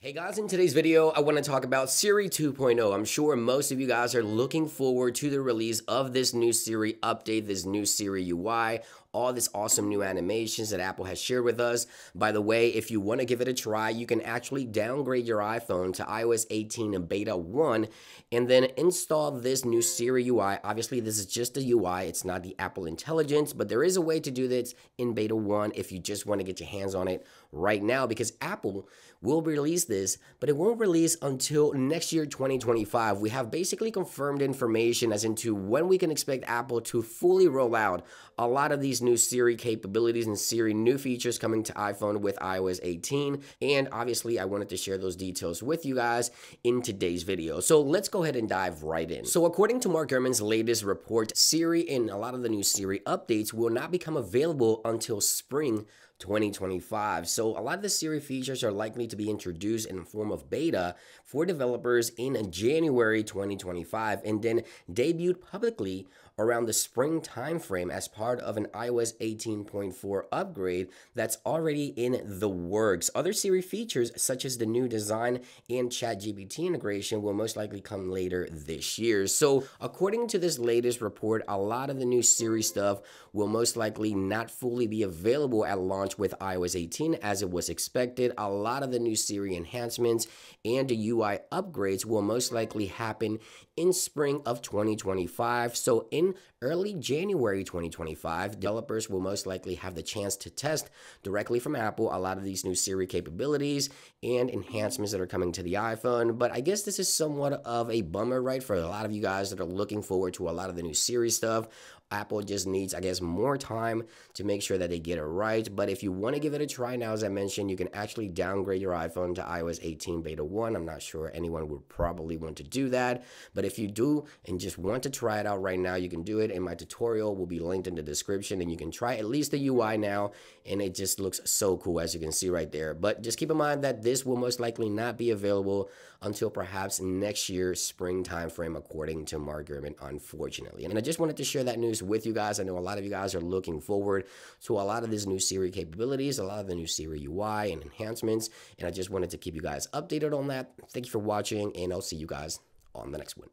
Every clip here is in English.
Hey guys, in today's video, I want to talk about Siri 2.0. I'm sure most of you guys are looking forward to the release of this new Siri update, this new Siri UI, all this awesome new animations that Apple has shared with us. By the way, if you want to give it a try, you can actually downgrade your iPhone to iOS 18 and Beta 1 and then install this new Siri UI. Obviously, this is just a UI. It's not the Apple Intelligence, but there is a way to do this in Beta 1 if you just want to get your hands on it right now, because Apple will release this, but it won't release until next year, 2025. We have basically confirmed information as into when we can expect Apple to fully roll out a lot of these new Siri capabilities and Siri new features coming to iPhone with iOS 18. And obviously, I wanted to share those details with you guys in today's video. So let's go ahead and dive right in. So according to Mark Gurman's latest report, Siri and a lot of the new Siri updates will not become available until spring 2025. So a lot of the Siri features are likely to be introduced in the form of beta for developers in January 2025 and then debuted publicly around the spring timeframe as part of an iOS 18.4 upgrade that's already in the works. Other Siri features such as the new design and ChatGPT integration will most likely come later this year. So according to this latest report, a lot of the new Siri stuff will most likely not fully be available at launch with iOS 18 as it was expected. A lot of the new Siri enhancements and the UI upgrades will most likely happen in spring of 2025. So in early January 2025, developers will most likely have the chance to test directly from Apple a lot of these new Siri capabilities and enhancements that are coming to the iPhone. But I guess this is somewhat of a bummer, right? For a lot of you guys that are looking forward to a lot of the new Siri stuff. Apple just needs, I guess, more time to make sure that they get it right. But if you want to give it a try now, as I mentioned, you can actually downgrade your iPhone to iOS 18 Beta 1. I'm not sure anyone would probably want to do that. But if you do and just want to try it out right now, you can do it. And my tutorial will be linked in the description. And you can try at least the UI now. And it just looks so cool, as you can see right there. But just keep in mind that this will most likely not be available until perhaps next year, spring timeframe, according to Mark Gurman, unfortunately. And I just wanted to share that news with you guys. I know a lot of you guys are looking forward to a lot of these new Siri capabilities, a lot of the new Siri UI and enhancements, and I just wanted to keep you guys updated on that. Thank you for watching, and I'll see you guys on the next one.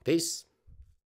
Peace.